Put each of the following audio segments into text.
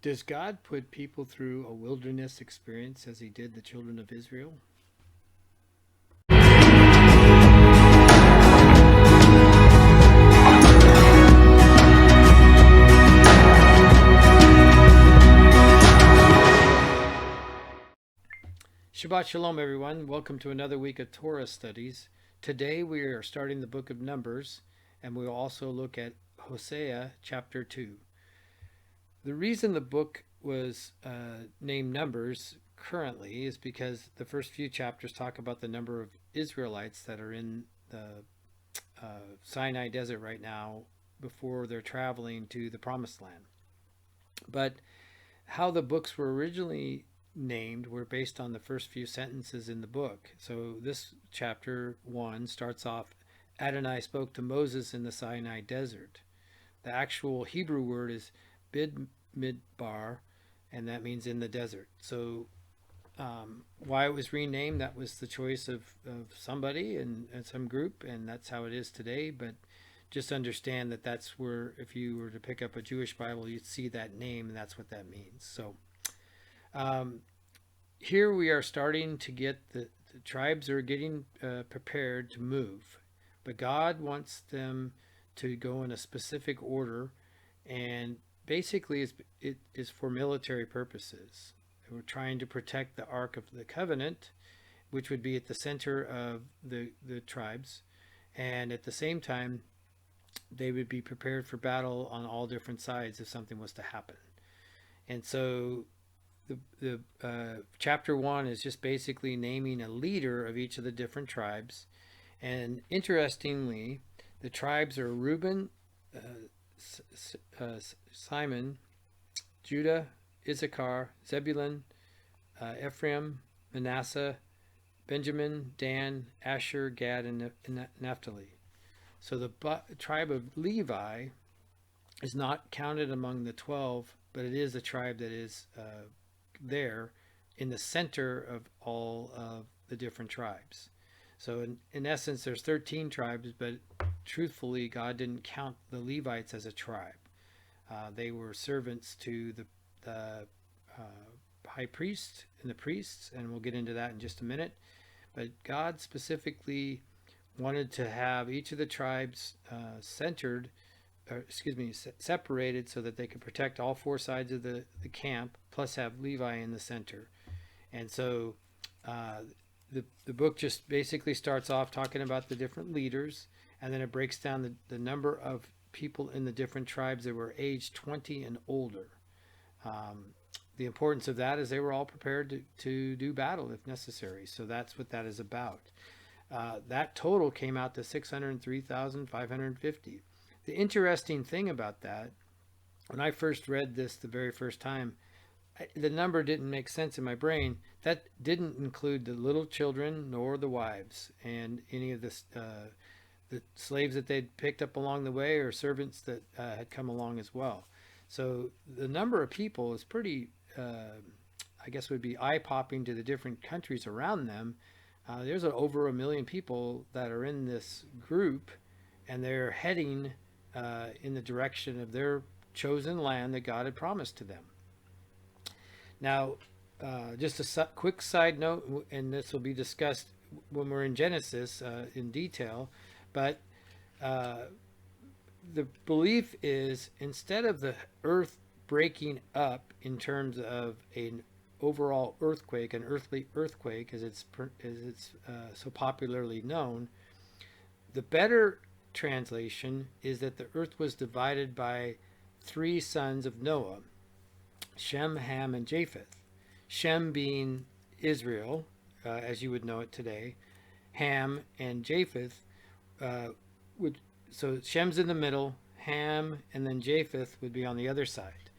Does God put people through a wilderness experience as he did the children of Israel? Shabbat Shalom, everyone. Welcome to another week of Torah studies. Today we are starting the book of Numbers, and we'll also look at Hosea Chapter 2. The reason the book was named Numbers currently is because the first few chapters talk about the number of Israelites that are in the Sinai desert right now before they're traveling to the Promised Land. But how the books were originally named were based on the first few sentences in the book. So this chapter 1 starts off, Adonai spoke to Moses in the Sinai desert. The actual Hebrew word is midbar, and that means in the desert. So why it was renamed, that was the choice of somebody and some group, and that's how it is today. But just understand that that's where, if you were to pick up a Jewish Bible, you'd see that name, and that's what that means. So here we are starting to get the tribes are getting prepared to move, but God wants them to go in a specific order, and basically it is for military purposes. We're trying to protect the Ark of the Covenant, which would be at the center of the tribes, and at the same time they would be prepared for battle on all different sides if something was to happen. And so the chapter 1 is just basically naming a leader of each of the different tribes. And interestingly, the tribes are Reuben, Simon, Judah, Issachar, Zebulun, Ephraim, Manasseh, Benjamin, Dan, Asher, Gad, and Naphtali. So the tribe of Levi is not counted among the 12, but it is a tribe that is there in the center of all of the different tribes. So in essence, there's 13 tribes, but truthfully, God didn't count the Levites as a tribe. They were servants to the high priest and the priests, and we'll get into that in just a minute. But God specifically wanted to have each of the tribes separated so that they could protect all four sides of the camp, plus have Levi in the center. And so the book just basically starts off talking about the different leaders, and then it breaks down the number of people in the different tribes that were aged 20 and older. The importance of that is they were all prepared to do battle if necessary. So that's what that is about. That total came out to 603,550. The interesting thing about that, when I first read this the very first time, the number didn't make sense in my brain. That didn't include the little children nor the wives and any of the slaves that they'd picked up along the way, or servants that had come along as well. So the number of people is pretty, I guess would be eye-popping to the different countries around them. There's over 1 million people that are in this group, and they're heading in the direction of their chosen land that God had promised to them. Now, just a quick side note, and this will be discussed when we're in Genesis in detail, but the belief is, instead of the earth breaking up in terms of an overall earthquake, an earthly earthquake as it's so popularly known, the better translation is that the earth was divided by 3 sons of Noah, Shem, Ham, and Japheth. Shem being Israel, as you would know it today. Ham and Japheth so Shem's in the middle, Ham and then Japheth would be on the other side.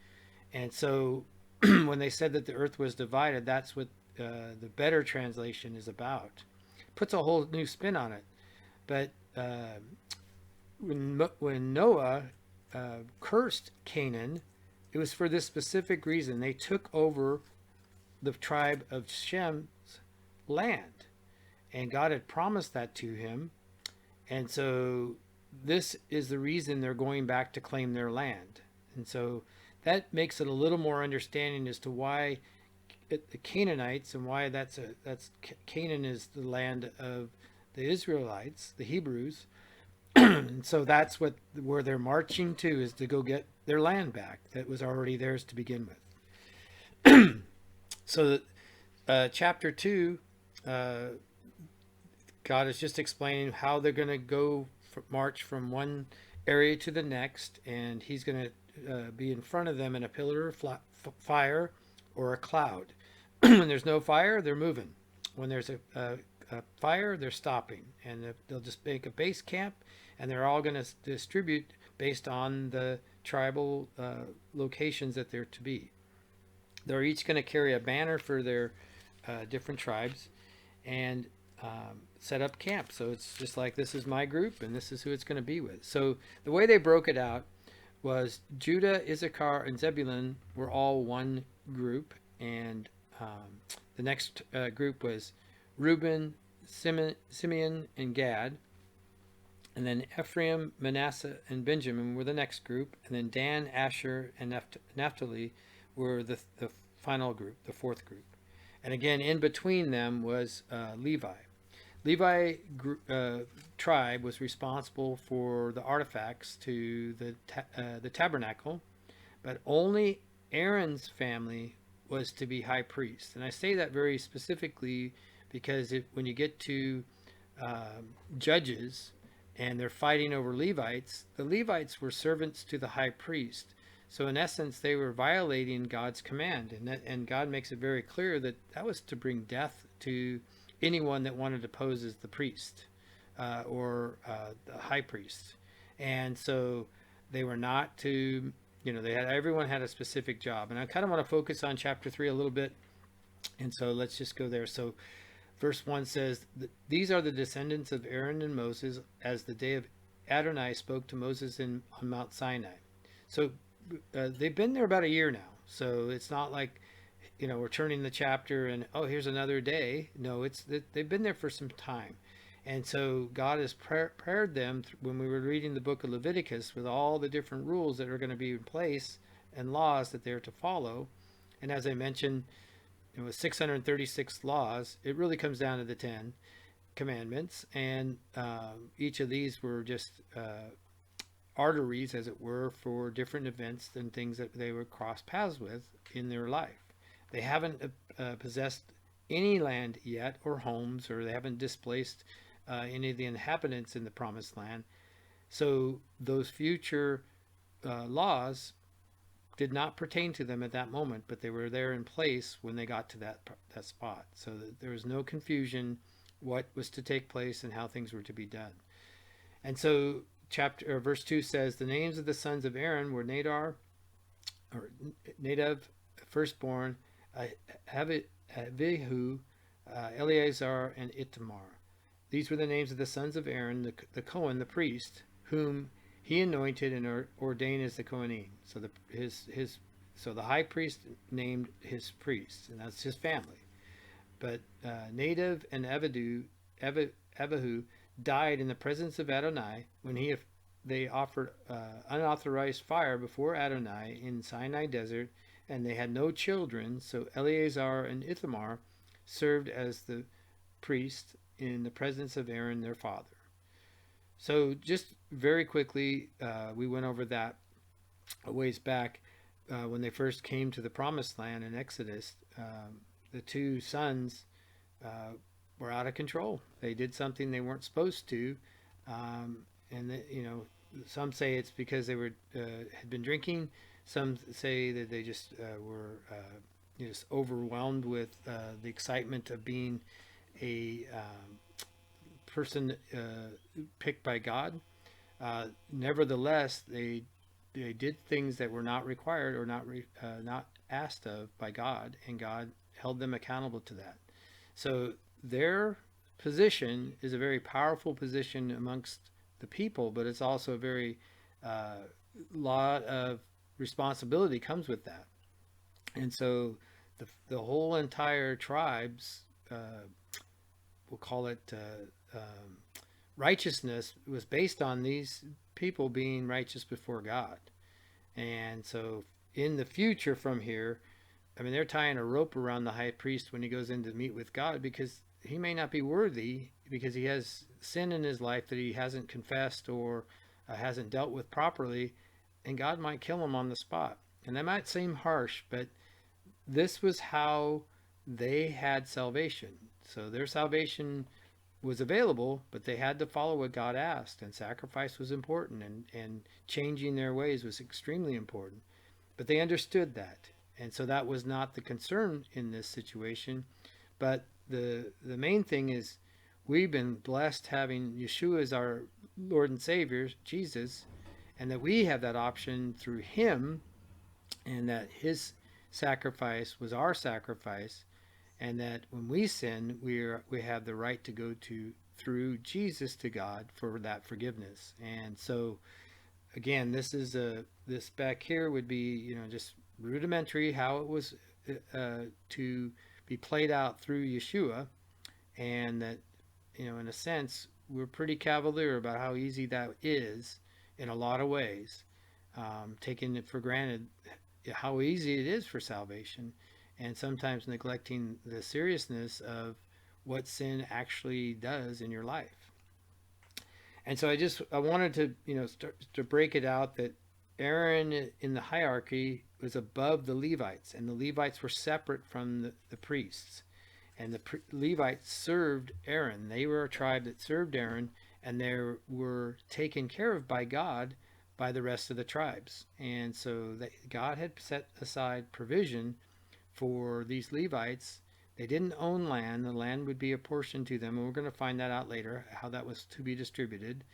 And so when they said that the earth was divided, that's what the better translation is about. Puts a whole new spin on it. But when Noah cursed Canaan, it was for this specific reason. They took over the tribe of Shem's land, and God had promised that to him. And so this is the reason they're going back to claim their land. And so that makes it a little more understanding as to why the Canaanites and why that's Canaan is the land of the Israelites, the Hebrews. And so that's where they're marching to, is to go get their land back that was already theirs to begin with. So chapter 2, God is just explaining how they're going to go march from one area to the next, and he's going to be in front of them in a pillar of fire or a cloud. When there's no fire, they're moving. When there's a fire, they're stopping, and they'll just make a base camp, and they're all going to distribute based on the tribal locations that they're to be. They're each going to carry a banner for their different tribes and set up camp. So it's just like, this is my group and this is who it's going to be with. So the way they broke it out was Judah, Issachar, and Zebulun were all one group, and the next group was Reuben, Simeon, and Gad. And then Ephraim, Manasseh, and Benjamin were the next group. And then Dan, Asher, and Naphtali were the final group, the fourth group. And again, in between them was Levi. Levi tribe was responsible for the artifacts to the tabernacle, but only Aaron's family was to be high priest. And I say that very specifically because when you get to Judges and they're fighting over Levites, the Levites were servants to the high priest. So in essence, they were violating God's command, and God makes it very clear that was to bring death to anyone that wanted to pose as the priest or the high priest. And so they were not to, everyone had a specific job. And I kind of want to focus on chapter 3 a little bit, and so let's just go there. So verse 1 says, "These are the descendants of Aaron and Moses, as the day of Adonai spoke to Moses on Mount Sinai." So they've been there about a year now. So it's not like, we're turning the chapter and, oh, here's another day. No, they've been there for some time. And so God has prepared them when we were reading the book of Leviticus with all the different rules that are going to be in place and laws that they're to follow. And as I mentioned, with 636 laws, it really comes down to the 10 commandments. And each of these were just arteries, as it were, for different events and things that they would cross paths with in their life. They haven't possessed any land yet, or homes, or they haven't displaced any of the inhabitants in the promised land. So those future laws did not pertain to them at that moment, but they were there in place when they got to that spot. So that there was no confusion what was to take place and how things were to be done. And so verse 2 says, "The names of the sons of Aaron were Nadab, firstborn, Abihu, Eleazar, and Ithamar. These were the names of the sons of Aaron, the Cohen, the priest, whom he anointed and ordained as the Kohanim." So the high priest named his priests, and that's his family. But Nadab and Abihu died in the presence of Adonai when they offered unauthorized fire before Adonai in Sinai desert, and they had no children. So Eleazar and Ithamar served as the priest in the presence of Aaron, their father. So just very quickly, we went over that a ways back when they first came to the promised land in Exodus. The two sons were out of control. They did something they weren't supposed to, and some say it's because they had been drinking. Some say that they just were just overwhelmed with the excitement of being a person picked by God. Nevertheless, they did things that were not required or not asked of by God, and God held them accountable to that. So their position is a very powerful position amongst the people, but it's also a very lot of responsibility comes with that. And so the whole entire tribes, we'll call it righteousness, was based on these people being righteous before God. And so in the future from here, I mean, they're tying a rope around the high priest when he goes in to meet with God, because he may not be worthy, because he has sin in his life that he hasn't confessed or hasn't dealt with properly, and God might kill him on the spot. And that might seem harsh, but this was how they had salvation. So their salvation was available, but they had to follow what God asked, and sacrifice was important, and changing their ways was extremely important. But they understood that. And so that was not the concern in this situation. But the main thing is, we've been blessed having Yeshua as our Lord and Savior, Jesus, and that we have that option through him, and that his sacrifice was our sacrifice, and that when we sin, we have the right to go to through Jesus to God for that forgiveness. And so again, this back here would be, just rudimentary how it was to be played out through Yeshua, and that, in a sense, we're pretty cavalier about how easy that is in a lot of ways, taking it for granted how easy it is for salvation, and sometimes neglecting the seriousness of what sin actually does in your life. And so I wanted to, start to break it out that Aaron in the hierarchy was above the Levites, and the Levites were separate from the priests. And the Levites served Aaron. They were a tribe that served Aaron, and they were taken care of by God by the rest of the tribes. And so God had set aside provision for these Levites. They didn't own land. The land would be apportioned to them, and we're going to find that out later, how that was to be distributed.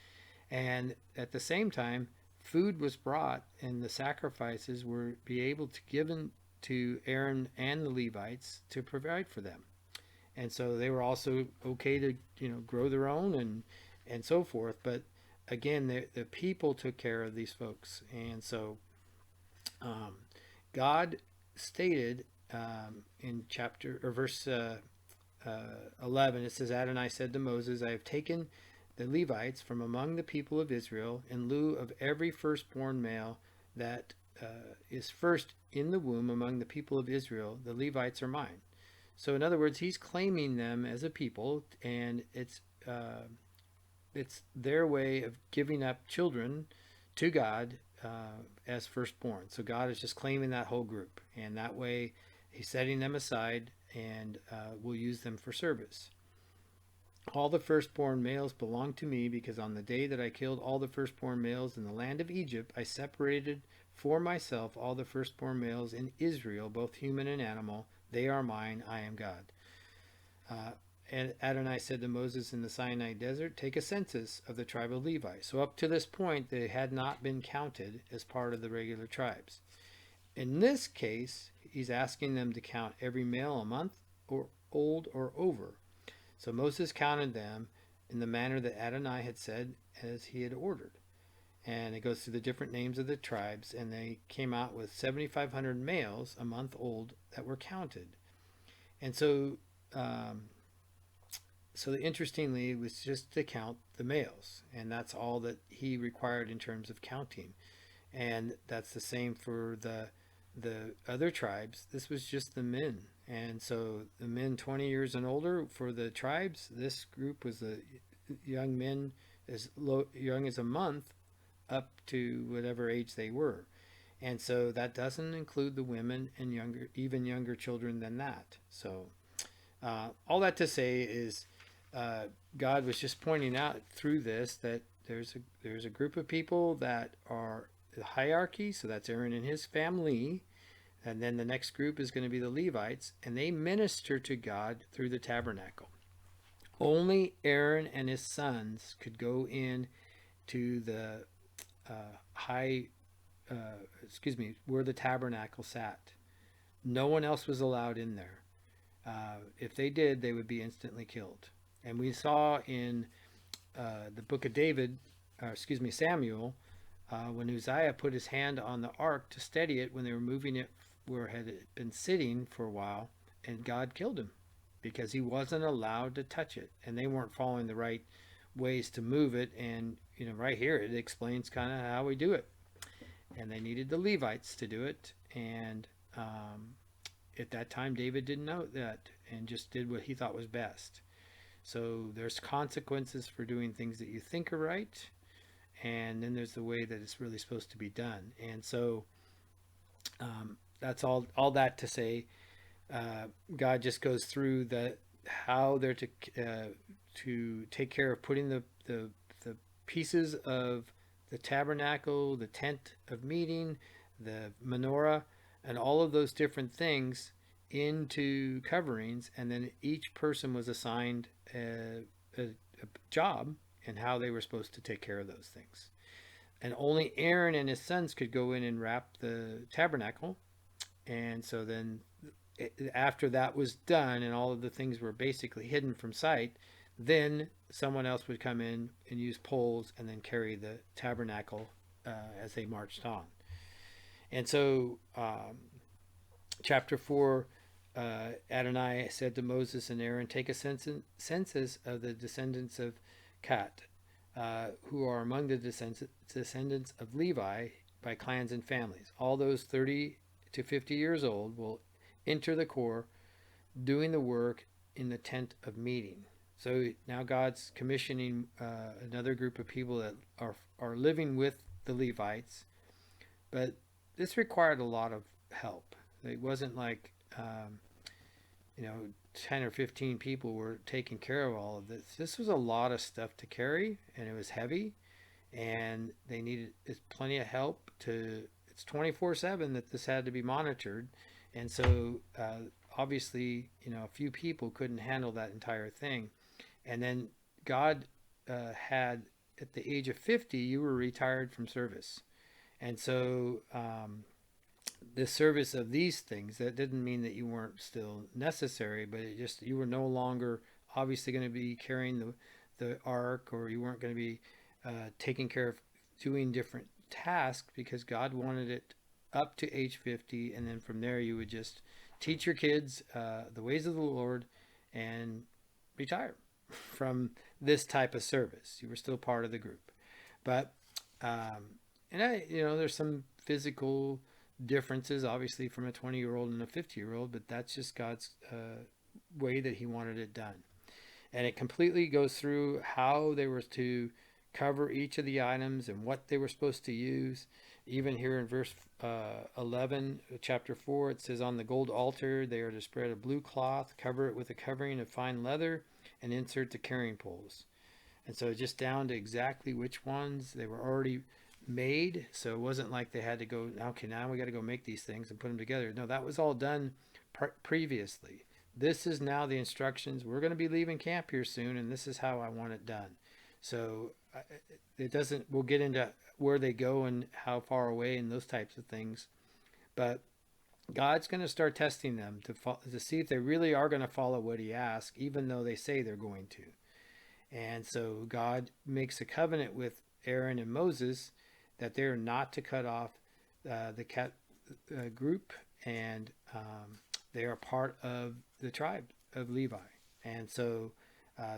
And at the same time, food was brought, and the sacrifices were be able to given to Aaron and the Levites to provide for them. And so they were also okay to, grow their own and so forth. But again, the people took care of these folks. And so God stated in verse 11, it says, Adonai said to Moses, I have taken the Levites from among the people of Israel in lieu of every firstborn male that is first in the womb among the people of Israel. The Levites are mine. So in other words, he's claiming them as a people, and it's their way of giving up children to God as firstborn. So God is just claiming that whole group, and that way he's setting them aside, and will use them for service. All the firstborn males belong to me, because on the day that I killed all the firstborn males in the land of Egypt, I separated for myself all the firstborn males in Israel, both human and animal. They are mine. I am God. And Adonai said to Moses in the Sinai desert, take a census of the tribe of Levi. So up to this point, they had not been counted as part of the regular tribes. In this case, he's asking them to count every male a month or old or over. So Moses counted them in the manner that Adonai had said, as he had ordered. And it goes through the different names of the tribes, and they came out with 7,500 males a month old that were counted. And so, interestingly, it was just to count the males, and that's all that he required in terms of counting. And that's the same for the other tribes. This was just the men. And so the men 20 years and older for the tribes, this group was the young men as young as a month up to whatever age they were. And so that doesn't include the women and even younger children than that. So all that to say is God was just pointing out through this that there's a group of people that are the hierarchy. So that's Aaron and his family. And then the next group is going to be the Levites, and they minister to God through the tabernacle. Only Aaron and his sons could go in to the where the tabernacle sat. No one else was allowed in there. If they did, they would be instantly killed. And we saw in the book of Samuel, when Uzziah put his hand on the ark to steady it when they were moving it where it had been sitting for a while, and God killed him because he wasn't allowed to touch it, and they weren't following the right ways to move it. And right here it explains kind of how we do it, and they needed the Levites to do it. And at that time, David didn't know that and just did what he thought was best. So there's consequences for doing things that you think are right, and then there's the way that it's really supposed to be done. And so that's all that to say, God just goes through how they're to take care of putting the pieces of the tabernacle, the tent of meeting, the menorah, and all of those different things into coverings. And then each person was assigned a job and how they were supposed to take care of those things. And only Aaron and his sons could go in and wrap the tabernacle. And so then after that was done and all of the things were basically hidden from sight, then someone else would come in and use poles and then carry the tabernacle as they marched on. And so chapter 4, Adonai said to Moses and Aaron, take a census of the descendants of Cat, who are among the descendants of Levi by clans and families. All those 30 to 50 years old will enter the corps, doing the work in the tent of meeting. So now God's commissioning another group of people that are living with the Levites, but this required a lot of help. It wasn't like 10 or 15 people were taking care of all of this. This was a lot of stuff to carry, and it was heavy, and they needed plenty of help it's 24/7 that this had to be monitored. And so obviously, a few people couldn't handle that entire thing. And then God had, at the age of 50, you were retired from service. And so the service of these things, that didn't mean that you weren't still necessary, but it just, you were no longer obviously going to be carrying the ark, or you weren't going to be taking care of doing different tasks, because God wanted it up to age 50. And then from there you would just teach your kids the ways of the Lord and retire from this type of service. You were still part of the group. But there's some physical differences obviously from a 20-year-old and a 50-year-old, but that's just God's way that he wanted it done. And it completely goes through how they were to cover each of the items and what they were supposed to use. Even here in verse 11, chapter 4, it says, on the gold altar they are to spread a blue cloth, cover it with a covering of fine leather, and insert the carrying poles. And so just down to exactly which ones, they were already made. So it wasn't like they had to go, okay, now we got to go make these things and put them together. No, that was all done previously. This is now the instructions. We're going to be leaving camp here soon, and this is how I want it done. So it doesn't, we'll get into where they go and how far away and those types of things. But God's going to start testing them to see if they really are going to follow what he asks, even though they say they're going to. And so God makes a covenant with Aaron and Moses that they're not to cut off the cat group, and they are part of the tribe of Levi. And so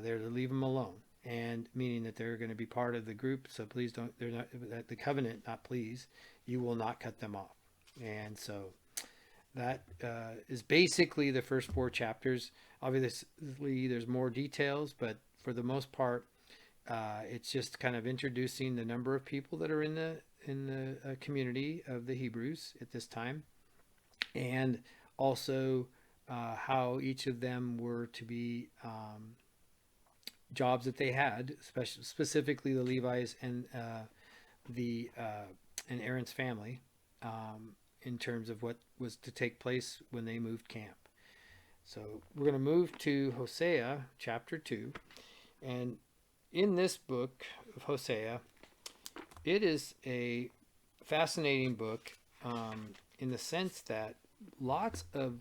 they're to leave them alone, and meaning that they're going to be part of the group. So please don't, they're not, the covenant, not please, you will not cut them off. And so that is basically the first 4 chapters. Obviously there's more details, but for the most part, it's just kind of introducing the number of people that are in the community of the Hebrews at this time, and also how each of them were to be jobs that they had, specifically the Levites and and Aaron's family, in terms of what was to take place when they moved camp. So we're going to move to Hosea chapter 2, and in this book of Hosea, it is a fascinating book in the sense that lots of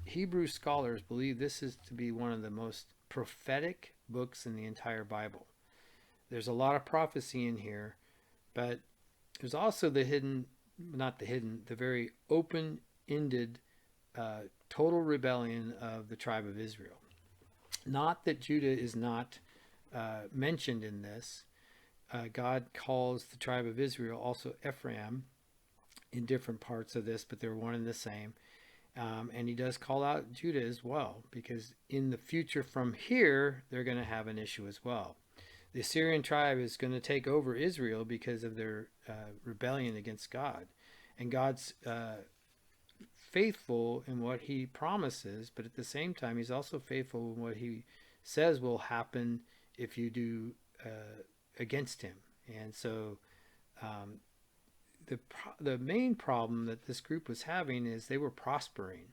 Hebrew scholars believe this is to be one of the most prophetic books in the entire Bible. There's a lot of prophecy in here, but there's also the very open-ended total rebellion of the tribe of Israel. Not that Judah is not mentioned in this. God calls the tribe of Israel also Ephraim in different parts of this, but they're one and the same. And he does call out Judah as well, because in the future from here, they're going to have an issue as well. The Assyrian tribe is going to take over Israel because of their rebellion against God. And God's faithful in what he promises, but at the same time, he's also faithful in what he says will happen if you do against him. And so the main problem that this group was having is they were prospering.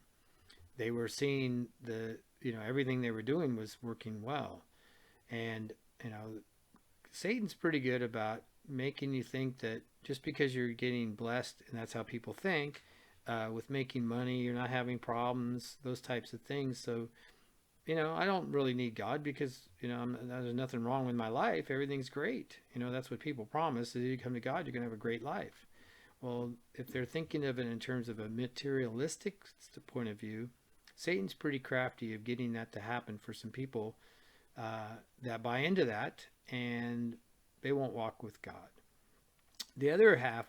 They were seeing everything they were doing was working well. And Satan's pretty good about making you think that just because you're getting blessed, and that's how people think, with making money, you're not having problems, those types of things. So, I don't really need God because, there's nothing wrong with my life. Everything's great. That's what people promise. If you come to God, you're going to have a great life. Well, if they're thinking of it in terms of a materialistic point of view, Satan's pretty crafty of getting that to happen for some people that buy into that, and they won't walk with God. The other half,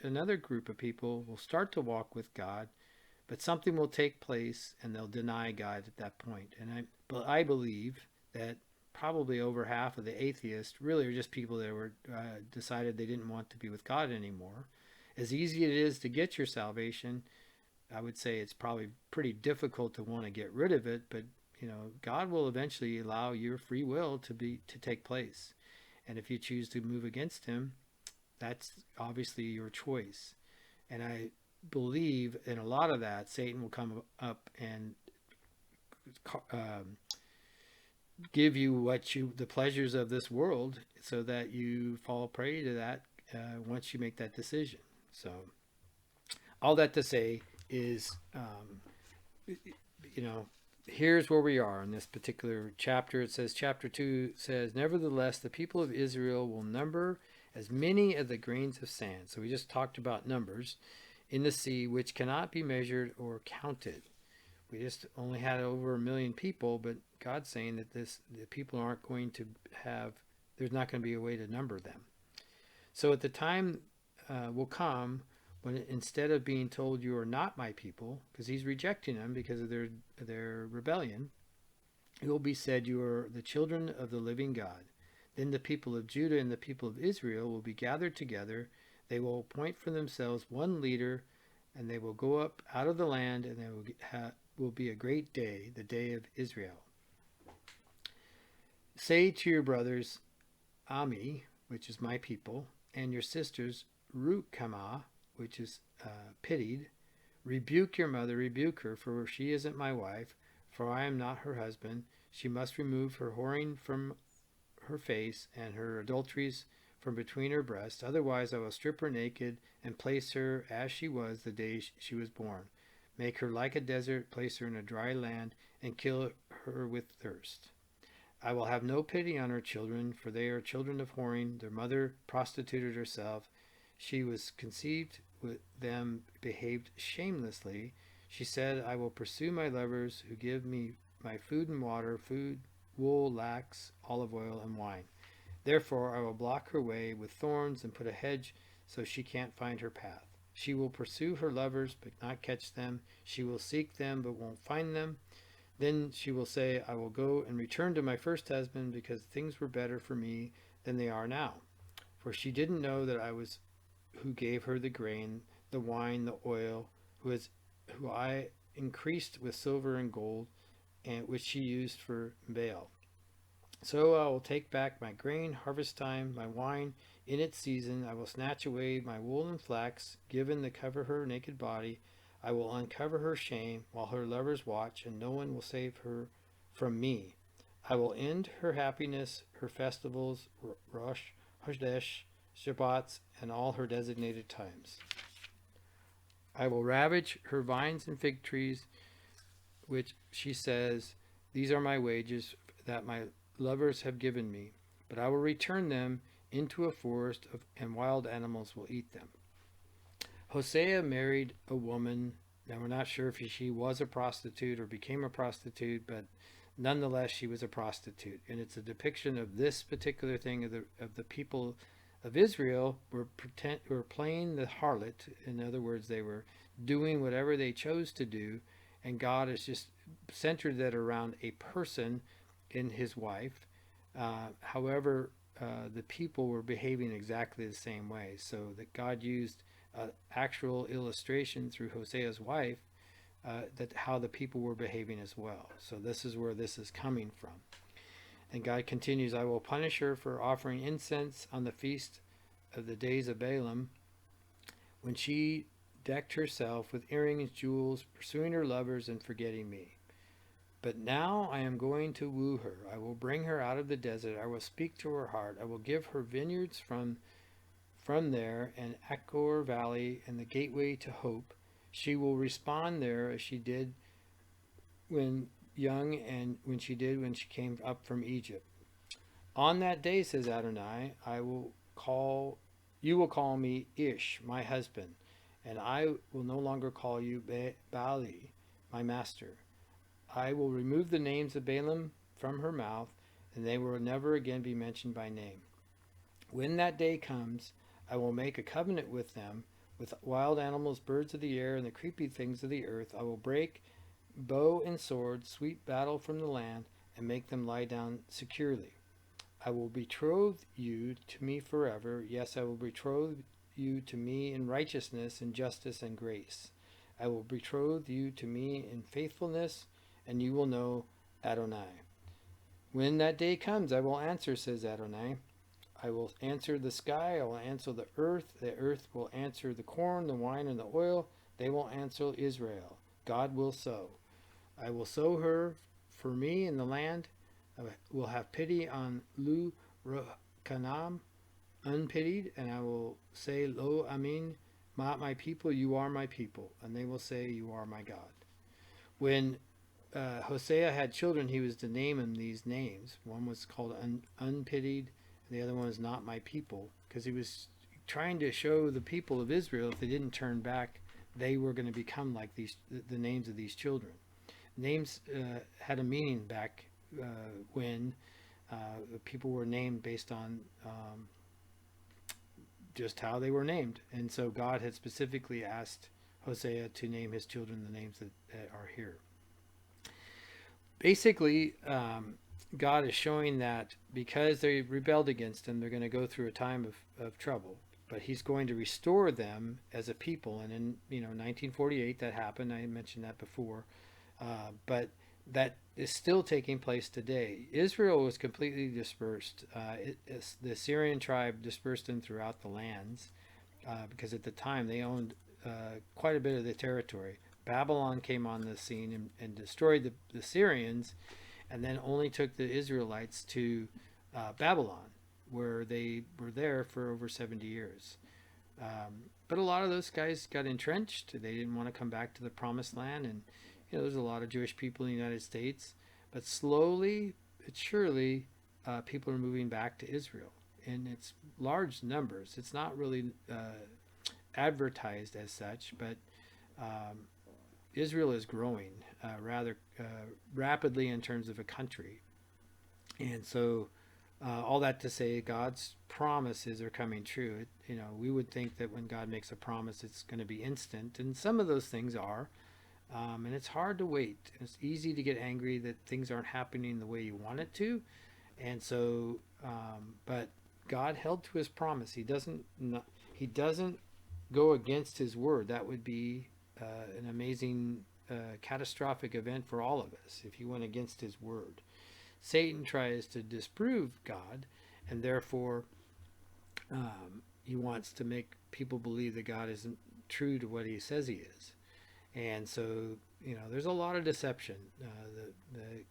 another group of people will start to walk with God, but something will take place and they'll deny God at that point. And I believe that probably over half of the atheists really are just people that were decided they didn't want to be with God anymore. As easy it is to get your salvation, I would say it's probably pretty difficult to want to get rid of it, but God will eventually allow your free will to take place. And if you choose to move against him, that's obviously your choice. And I believe in a lot of that, Satan will come up and give you the pleasures of this world so that you fall prey to that once you make that decision. So all that to say is, here's where we are in this particular chapter. It says, chapter 2 says, nevertheless, the people of Israel will number as many of the grains of sand. So we just talked about numbers in the sea, which cannot be measured or counted. We just only had over 1 million people, but God's saying that the people aren't going to there's not going to be a way to number them. So at the time will come when instead of being told you are not my people, because he's rejecting them because of their rebellion, it will be said you are the children of the living God. Then the people of Judah and the people of Israel will be gathered together. They will appoint for themselves one leader, and they will go up out of the land, and there will be a great day, the day of Israel. Say to your brothers, Ami, which is my people, and your sisters, Rukamah, which is pitied. Rebuke your mother, rebuke her, for she isn't my wife, for I am not her husband. She must remove her whoring from her face and her adulteries from between her breasts. Otherwise I will strip her naked and place her as she was the day she was born. Make her like a desert, place her in a dry land, and kill her with thirst. I will have no pity on her children, for they are children of whoring. Their mother prostituted herself. She was conceived with them, behaved shamelessly. She said, I will pursue my lovers who give me my food and water, food, wool, lax, olive oil, and wine. Therefore I will block her way with thorns and put a hedge so she can't find her path. She will pursue her lovers but not catch them. She will seek them but won't find them. Then she will say, I will go and return to my first husband because things were better for me than they are now. For she didn't know that I was who gave her the grain, the wine, the oil, who I increased with silver and gold, and which she used for Baal. So I will take back my grain, harvest time, my wine in its season. I will snatch away my wool and flax, given to cover her naked body. I will uncover her shame while her lovers watch, and no one will save her from me. I will end her happiness, her festivals, Rosh Hashanah, Shabbats, and all her designated times. I will ravage her vines and fig trees, which she says, these are my wages that my lovers have given me, but I will return them into a forest and wild animals will eat them. Hosea married a woman. Now we're not sure if she was a prostitute or became a prostitute, but nonetheless she was a prostitute. And it's a depiction of this particular thing of the people of Israel were playing the harlot. In other words, they were doing whatever they chose to do, and God has just centered that around a person in his wife. However, the people were behaving exactly the same way, so that God used actual illustration through Hosea's wife, that how the people were behaving as well. So this is where this is coming from. And God continues, I will punish her for offering incense on the feast of the days of Balaam, when she decked herself with earrings, jewels, pursuing her lovers and forgetting me. But now I am going to woo her. I will bring her out of the desert. I will speak to her heart. I will give her vineyards from there, and Achor Valley, and the gateway to hope. She will respond there as she did when young, and when she came up from Egypt. On that day, says Adonai, you will call me Ish, my husband, and I will no longer call you Baali, my master. I will remove the names of Balaam from her mouth, and they will never again be mentioned by name. When that day comes, I will make a covenant with them, with wild animals, birds of the air, and the creepy things of the earth. I will break bow and sword, sweep battle from the land, and make them lie down securely. I will betroth you to me forever. Yes, I will betroth you to me in righteousness and justice and grace. I will betroth you to me in faithfulness, and you will know Adonai. When that day comes, I will answer, says Adonai. I will answer the sky, I will answer the earth will answer the corn, the wine, and the oil. They will answer Israel. God will sow. I will sow her for me in the land. I will have pity on Lu Kanam, unpitied, and I will say, Lo Amin, my people, you are my people. And they will say, you are my God. When Hosea had children, he was to name them these names. One was called unpitied, and the other one was not my people, because he was trying to show the people of Israel, if they didn't turn back, they were going to become like the names of these children. Names had a meaning back when people were named based on just how they were named. And so God had specifically asked Hosea to name his children the names that are here. Basically, God is showing that because they rebelled against him, they're going to go through a time of trouble. But he's going to restore them as a people. And in 1948, that happened. I mentioned that before. But that is still taking place today. Israel was completely dispersed. The Assyrian tribe dispersed them throughout the lands because at the time they owned quite a bit of the territory. Babylon came on the scene and destroyed the Syrians, and then only took the Israelites to Babylon, where they were there for over 70 years. But a lot of those guys got entrenched. They didn't want to come back to the promised land, and there's a lot of Jewish people in the United States. But slowly but surely, people are moving back to Israel, and it's large numbers. It's not really advertised as such, but Israel is growing rather rapidly in terms of a country. And so all that to say, God's promises are coming true. We would think that when God makes a promise, it's going to be instant, and some of those things are. And it's hard to wait. It's easy to get angry that things aren't happening the way you want it to. And so, but God held to his promise. He doesn't go against his word. That would be an amazing, catastrophic event for all of us if he went against his word. Satan tries to disprove God, and therefore he wants to make people believe that God isn't true to what he says he is. And so, there's a lot of deception. The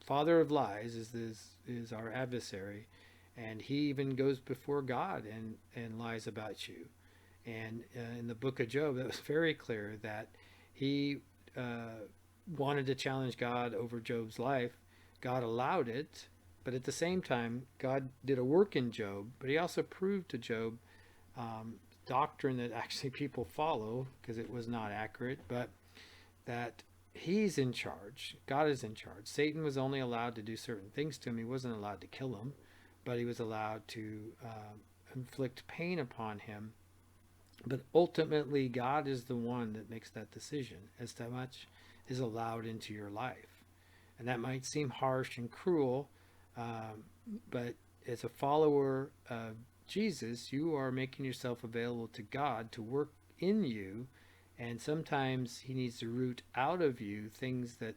father of lies is our adversary, and he even goes before God and lies about you. And in the book of Job, it was very clear that he wanted to challenge God over Job's life. God allowed it, but at the same time, God did a work in Job, but he also proved to Job doctrine that actually people follow, because it was not accurate, but that he's in charge. God is in charge. Satan was only allowed to do certain things to him. He wasn't allowed to kill him, but he was allowed to inflict pain upon him. But ultimately, God is the one that makes that decision as to how much is allowed into your life. And that might seem harsh and cruel, but as a follower of Jesus, you are making yourself available to God to work in you. And sometimes he needs to root out of you things that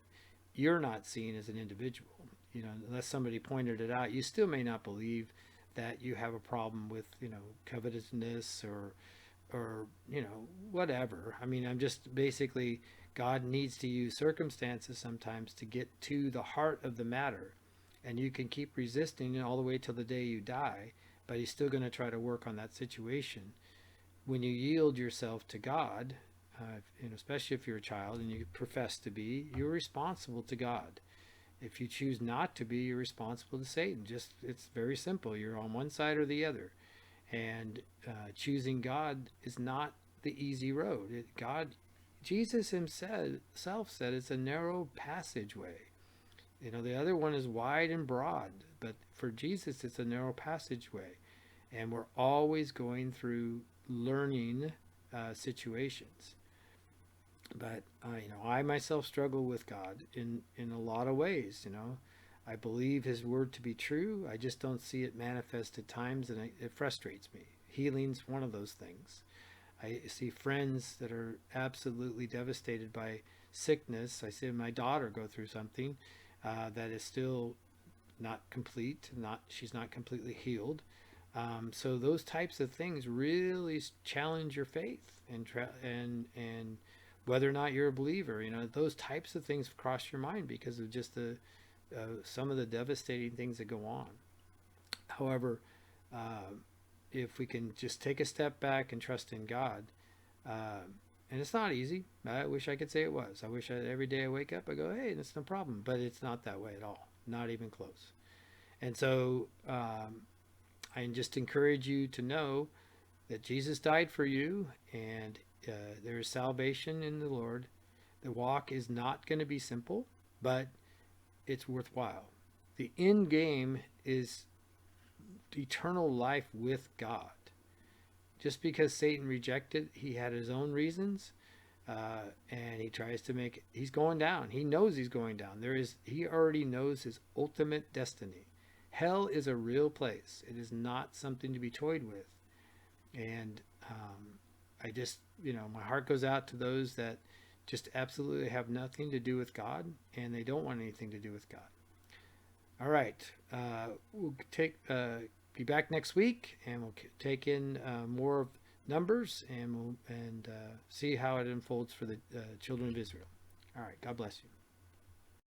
you're not seeing as an individual. Unless somebody pointed it out, you still may not believe that you have a problem with, covetousness or whatever. I mean, I'm just basically, God needs to use circumstances sometimes to get to the heart of the matter. And you can keep resisting all the way till the day you die, but he's still going to try to work on that situation. When you yield yourself to God, especially if you're a child and you profess to be, you're responsible to God. If you choose not to be, you're responsible to Satan. It's very simple. You're on one side or the other. And choosing God is not the easy road. Jesus himself said it's a narrow passageway. The other one is wide and broad, but for Jesus, it's a narrow passageway. And we're always going through learning situations. But I myself struggle with God in a lot of ways. I believe his word to be true. I just don't see it manifest at times, and it frustrates me. Healing's one of those things. I see friends that are absolutely devastated by sickness. I see my daughter go through something that is still not complete. She's not completely healed. So those types of things really challenge your faith and whether or not you're a believer. Those types of things cross your mind because of just some of the devastating things that go on. However, if we can just take a step back and trust in God, and it's not easy. I wish I could say it was. I wish every day I wake up, I go, hey, that's no problem. But it's not that way at all. Not even close. And so I just encourage you to know that Jesus died for you, and there is salvation in the Lord. The walk is not going to be simple, but it's worthwhile. The end game is eternal life with God. Just because Satan rejected, he had his own reasons, and he tries to he's going down. He knows he's going down. He already knows his ultimate destiny. Hell is a real place. It is not something to be toyed with. And I just, my heart goes out to those that just absolutely have nothing to do with God, and they don't want anything to do with God. All right. We'll be back next week, and we'll take in more of Numbers, and see how it unfolds for the children of Israel. All right. God bless you.